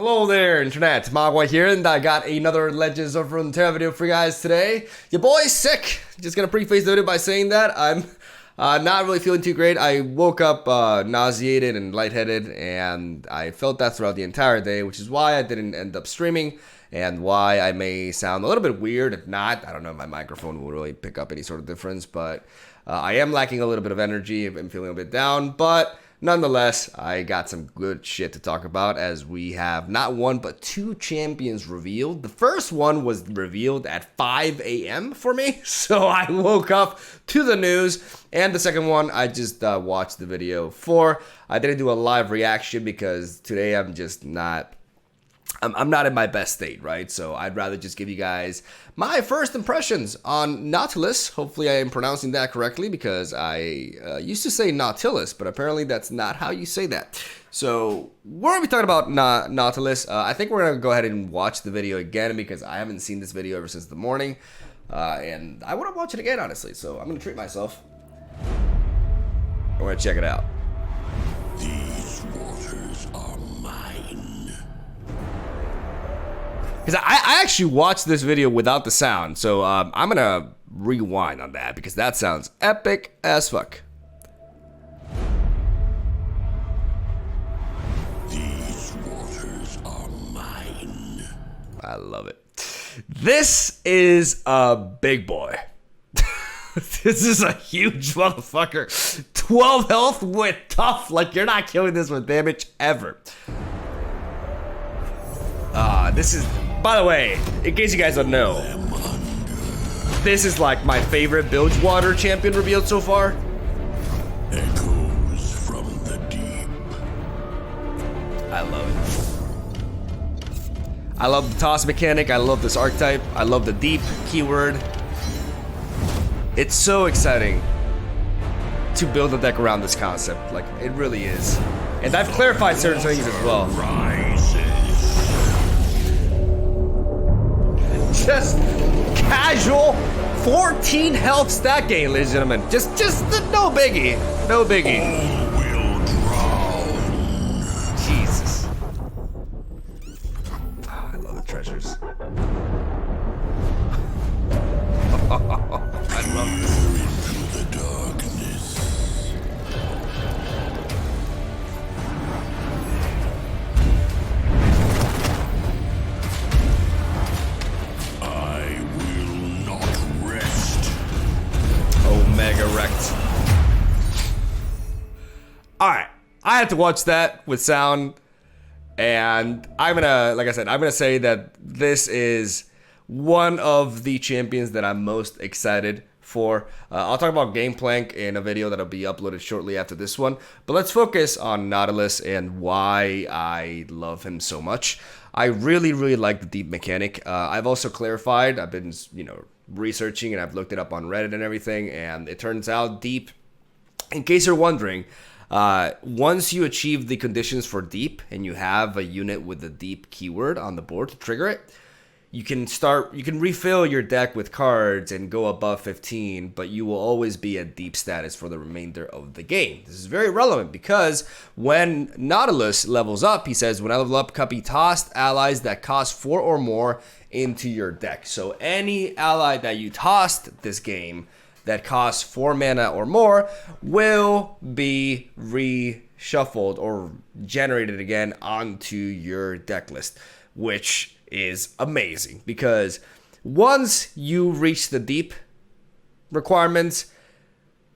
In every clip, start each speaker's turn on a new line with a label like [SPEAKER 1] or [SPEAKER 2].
[SPEAKER 1] Hello there, Internet. MegaMogwai here, and I got another Legends of Runeterra video for you guys today. Your boy's sick. Just gonna preface the video by saying that I'm not really feeling too great. I woke up nauseated and lightheaded, and I felt that throughout the entire day, which is why I didn't end up streaming, and why I may sound a little bit weird. If not, I don't know if my microphone will really pick up any sort of difference, but I am lacking a little bit of energy. I'm feeling a bit down, but nonetheless, I got some good shit to talk about as we have not one but two champions revealed. The first one was revealed at 5 a.m. for me, so I woke up to the news. And the second one, I just watched the video for. I didn't do a live reaction because today I'm just not... I'm not in my best state, right? So I'd rather just give you guys my first impressions on Nautilus. Hopefully I am pronouncing that correctly because I used to say Nautilus, but apparently that's not how you say that. So we're going to be talking about Nautilus. I think we're going to go ahead and watch the video again because I haven't seen this video ever since the morning. And I want to watch it again, honestly. So I'm going to treat myself. We're going to check it out.
[SPEAKER 2] These waters are mine.
[SPEAKER 1] Because I actually watched this video without the sound, so I'm going to rewind on that because that sounds epic as fuck.
[SPEAKER 2] These waters are mine.
[SPEAKER 1] I love it. This is a big boy. This is a huge motherfucker. 12 health with tough. Like, you're not killing this with damage ever. This is... By the way, in case you guys don't know, this is like my favorite Bilgewater champion revealed so far.
[SPEAKER 2] Echoes from the deep.
[SPEAKER 1] I love it. I love the toss mechanic. I love this archetype. I love the deep keyword. It's so exciting to build a deck around this concept. Like, it really is. And I've clarified certain things as well. Just casual 14 health stat gain, ladies and gentlemen. Just no biggie. No biggie.
[SPEAKER 2] All will drown.
[SPEAKER 1] Jesus. Oh, I love the treasures. I love this.
[SPEAKER 2] Into the darkness. I will not rest.
[SPEAKER 1] Omega wrecked. Alright, I had to watch that with sound, and I'm gonna, like I said, I'm gonna say that this is one of the champions that I'm most excited for. I'll talk about Gameplank in a video that'll be uploaded shortly after this one, but let's focus on Nautilus and why I love him so much. I really like the deep mechanic. I've also clarified, I've been, researching, and I've looked it up on Reddit and everything, and it turns out deep, in case you're wondering, once you achieve the conditions for deep and you have a unit with the deep keyword on the board to trigger it, you can refill your deck with cards and go above 15, but you will always be at deep status for the remainder of the game. This is very relevant because when Nautilus levels up, he says, when I level up, copy tossed allies that cost 4 or more into your deck. So any ally that you tossed this game that costs 4 mana or more will be reshuffled or generated again onto your deck list, which is amazing because once you reach the deep requirements,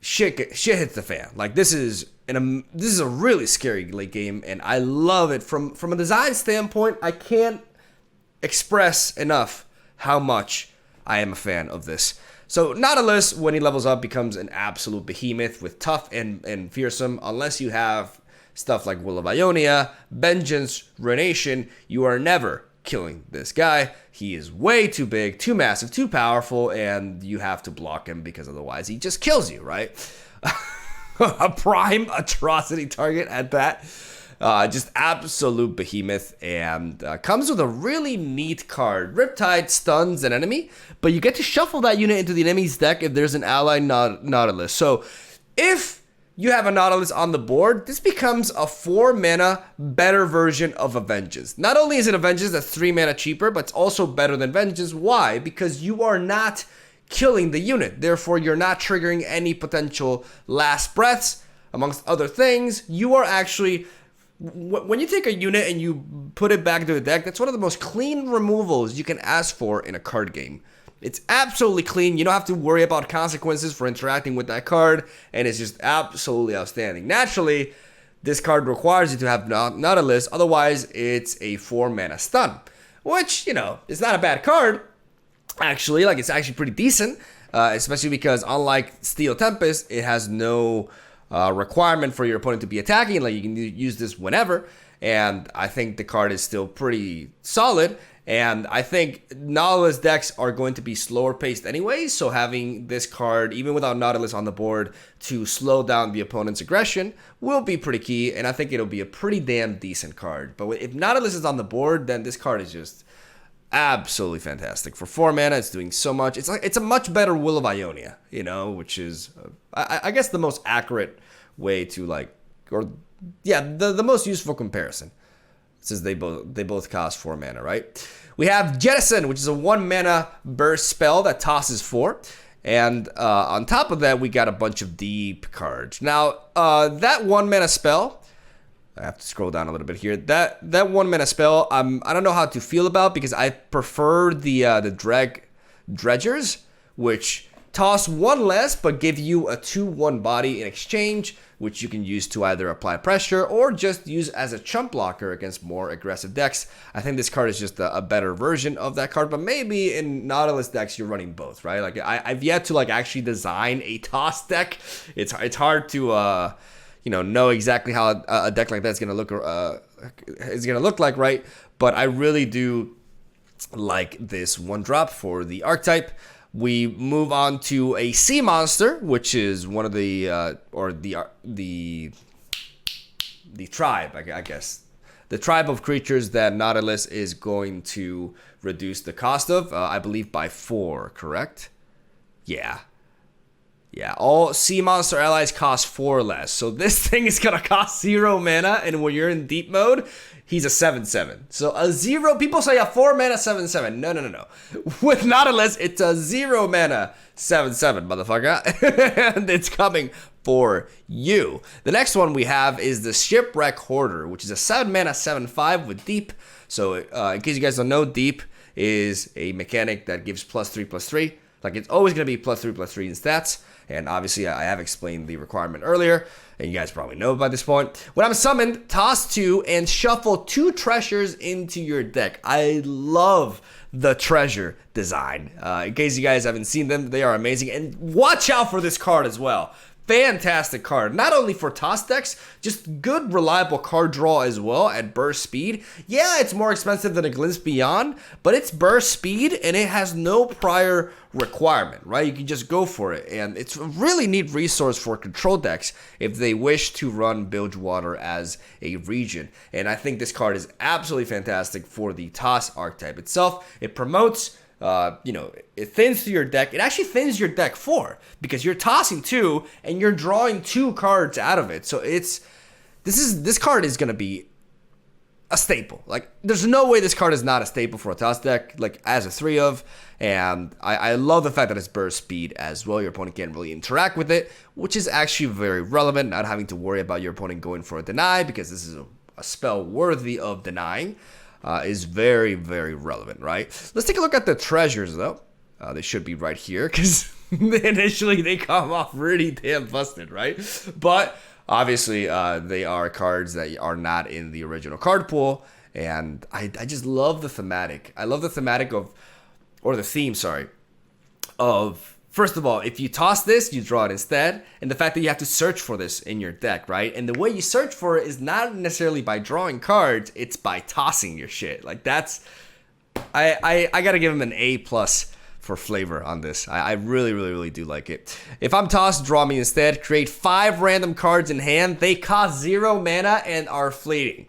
[SPEAKER 1] shit hits the fan. Like, this is a really scary late game, and I love it from a design standpoint. I can't express enough how much I am a fan of this. So Nautilus, when he levels up, becomes an absolute behemoth with tough and fearsome. Unless you have stuff like Will of Ionia, Vengeance, Ruination, you are never killing this guy. He is way too big, too massive, too powerful, and you have to block him because otherwise he just kills you, right? A prime atrocity target at that. Just absolute behemoth, and comes with a really neat card. Riptide stuns an enemy, but you get to shuffle that unit into the enemy's deck if there's an ally Nautilus. So if you have a Nautilus on the board, this becomes a 4 mana better version of a Vengeance. Not only is it a Vengeance that's 3 mana cheaper, but it's also better than Vengeance. Why? Because you are not killing the unit. Therefore, you're not triggering any potential last breaths. Amongst other things, you are actually, when you take a unit and you put it back into the deck, that's one of the most clean removals you can ask for in a card game. It's absolutely clean. You don't have to worry about consequences for interacting with that card, and it's just absolutely outstanding. Naturally, this card requires you to have Nautilus, otherwise it's a 4 mana stun, which, you know, is not a bad card, actually. Like, it's actually pretty decent, especially because unlike Steel Tempest, it has no requirement for your opponent to be attacking. Like, you can use this whenever, and I think the card is still pretty solid. And I think Nautilus decks are going to be slower paced anyways, so having this card, even without Nautilus on the board, to slow down the opponent's aggression will be pretty key, and I think it'll be a pretty damn decent card. But if Nautilus is on the board, then this card is just absolutely fantastic. For 4 mana, it's doing so much. It's a much better Will of Ionia, you know, which is, I guess, the most accurate way to, like, or yeah, the most useful comparison, since they both cost 4 mana, right? We have Jettison, which is a 1 mana burst spell that tosses 4. And on top of that, we got a bunch of deep cards. Now, that 1 mana spell, I have to scroll down a little bit here. That 1 mana spell, I don't know how to feel about, because I prefer the Dredgers, which toss 1 less, but give you a 2/1 body in exchange, which you can use to either apply pressure or just use as a chump blocker against more aggressive decks. I think this card is just a better version of that card, but maybe in Nautilus decks you're running both, right? Like, I've yet to, like, actually design a toss deck. It's hard to know exactly how a deck like that's gonna look like, right? But I really do like this 1-drop for the archetype. We move on to a sea monster, which is one of the tribe, I guess. The tribe of creatures that Nautilus is going to reduce the cost of, I believe by 4, correct? Yeah. Yeah, all sea monster allies cost 4 less. So this thing is going to cost 0 mana, and when you're in deep mode, he's a 7/7. So a 0, people say a 4 mana 7/7. No. With Nautilus, it's a 0 mana 7/7, motherfucker. And it's coming for you. The next one we have is the Shipwreck Hoarder, which is a 7 mana 7/5 with deep. So in case you guys don't know, deep is a mechanic that gives +3/+3. Like, it's always going to be +3/+3 in stats. And obviously, I have explained the requirement earlier, and you guys probably know by this point. When I'm summoned, toss 2 and shuffle 2 treasures into your deck. I love the treasure design. In case you guys haven't seen them, they are amazing. And watch out for this card as well. Fantastic card. Not only for toss decks, just good, reliable card draw as well at burst speed. Yeah, it's more expensive than a Glimpse Beyond, but it's burst speed and it has no prior requirement, right? You can just go for it. And it's a really neat resource for control decks if they wish to run Bilgewater as a region. And I think this card is absolutely fantastic for the toss archetype itself. It promotes it thins through your deck. It actually thins your deck 4 because you're tossing 2 and you're drawing 2 cards out of it. So this card is gonna be a staple. Like, there's no way this card is not a staple for a toss deck, like, as a 3 of. And I love the fact that it's burst speed as well. Your opponent can't really interact with it, which is actually very relevant, not having to worry about your opponent going for a deny, because this is a spell worthy of denying. Is very, very relevant, right? Let's take a look at the treasures, though. They should be right here, because initially they come off really damn busted, right? But obviously, they are cards that are not in the original card pool, and I just love the thematic. I love the thematic the theme, of, first of all, if you toss this, you draw it instead, and the fact that you have to search for this in your deck, right? And the way you search for it is not necessarily by drawing cards, it's by tossing your shit. Like, that's, I gotta give him an A+ for flavor on this. I really, really, really do like it. If I'm tossed, draw me instead. Create 5 random cards in hand. They cost 0 mana and are fleeting.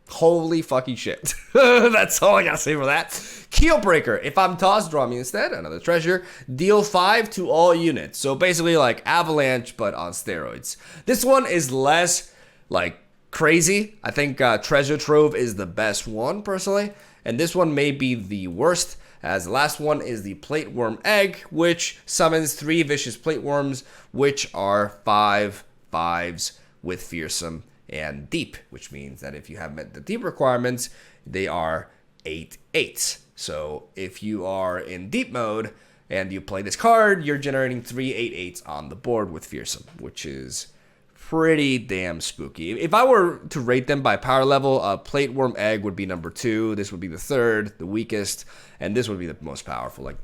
[SPEAKER 1] Holy fucking shit. That's all I gotta say for that. Keel Breaker. If I'm tossed, draw me instead. Another treasure. Deal 5 to all units. So basically like Avalanche, but on steroids. This one is less like crazy. I think Treasure Trove is the best one personally. And this one may be the worst, as the last one is the Plate Worm Egg, which summons 3 vicious Plate Worms, which are 5/5s with Fearsome and Deep, which means that if you have met the Deep requirements, they are 8/8s. So if you are in Deep mode and you play this card, you're generating 3 8/8s on the board with Fearsome, which is pretty damn spooky. If I were to rate them by power level, Plate Worm Egg would be number 2. This would be the third, the weakest, and this would be the most powerful. Like,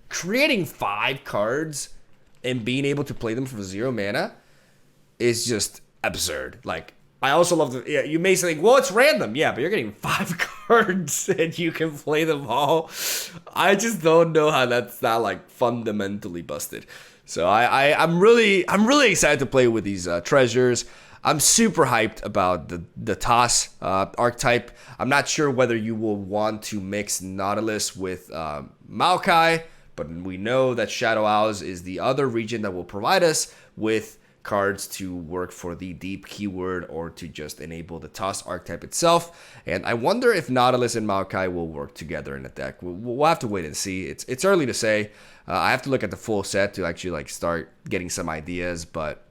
[SPEAKER 1] creating 5 cards and being able to play them for 0 mana is just absurd. Like, I also love the, yeah, you may think, well, it's random. Yeah, but you're getting 5 cards and you can play them all. I just don't know how that's not like fundamentally busted. So I'm really excited to play with these treasures. I'm super hyped about the Toss archetype. I'm not sure whether you will want to mix Nautilus with Maokai, but we know that Shadow Owls is the other region that will provide us with cards to work for the Deep keyword or to just enable the Toss archetype itself. And I wonder if Nautilus and Maokai will work together in a deck. We'll have to wait and see. It's early to say. I have to look at the full set to actually like start getting some ideas, but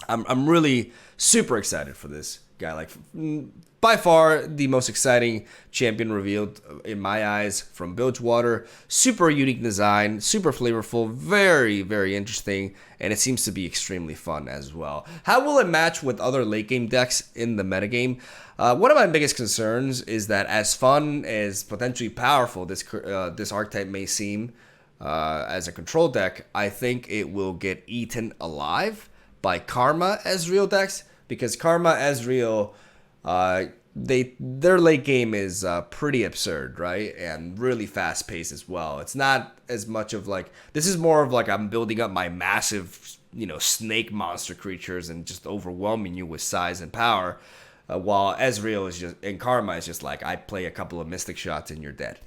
[SPEAKER 1] I'm really super excited for this guy. Like, by far the most exciting champion revealed in my eyes from Bilgewater. Super unique design, super flavorful, very, very interesting, and it seems to be extremely fun as well. How will it match with other late game decks in the metagame? One of my biggest concerns is that as fun as potentially powerful this archetype may seem as a control deck, I think it will get eaten alive by Karma Ezreal decks, because Karma Ezreal, their late game is pretty absurd, right? And really fast paced as well. It's not as much of like, this is more of like I'm building up my massive, snake monster creatures and just overwhelming you with size and power. While Ezreal is just, and Karma is just like, I play a couple of Mystic Shots and you're dead,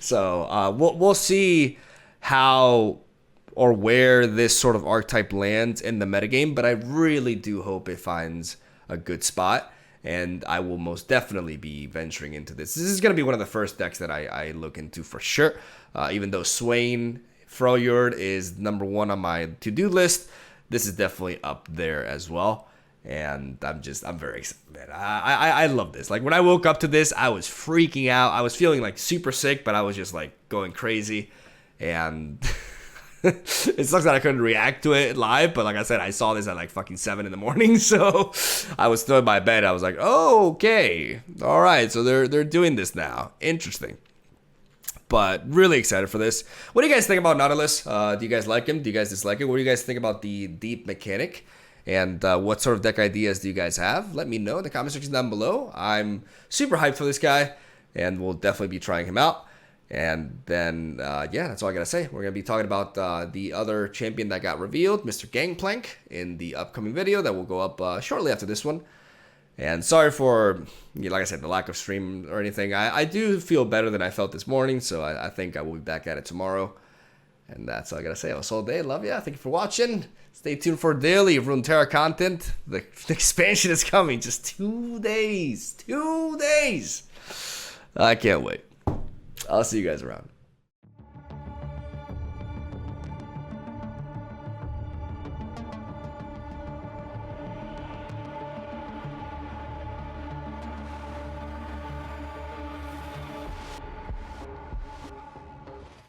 [SPEAKER 1] So we'll see how or where this sort of archetype lands in the metagame, but I really do hope it finds a good spot, and I will most definitely be venturing into this. This is going to be one of the first decks that I look into for sure, even though Swain Freljord is number 1 on my to-do list. This is definitely up there as well. And I'm very excited, man. I love this. Like, when I woke up to this, I was freaking out. I was feeling like super sick, but I was just like going crazy. And it sucks that I couldn't react to it live, but like I said, I saw this at like fucking 7 in the morning. So I was still in my bed. I was like, oh, okay. All right. So they're doing this now. Interesting. But really excited for this. What do you guys think about Nautilus? Do you guys like him? Do you guys dislike it? What do you guys think about the Deep mechanic? And what sort of deck ideas do you guys have? Let me know in the comment section down below. I'm super hyped for this guy, and we'll definitely be trying him out. And then, yeah, that's all I gotta say. We're gonna be talking about the other champion that got revealed, Mr. Gangplank, in the upcoming video that will go up shortly after this one. And sorry for, like I said, the lack of stream or anything. I do feel better than I felt this morning, so I think I will be back at it tomorrow. And that's all I gotta say. It was all day. Love ya. Thank you for watching. Stay tuned for daily Runeterra content. The expansion is coming. Just 2 days. 2 days. I can't wait. I'll see you guys around.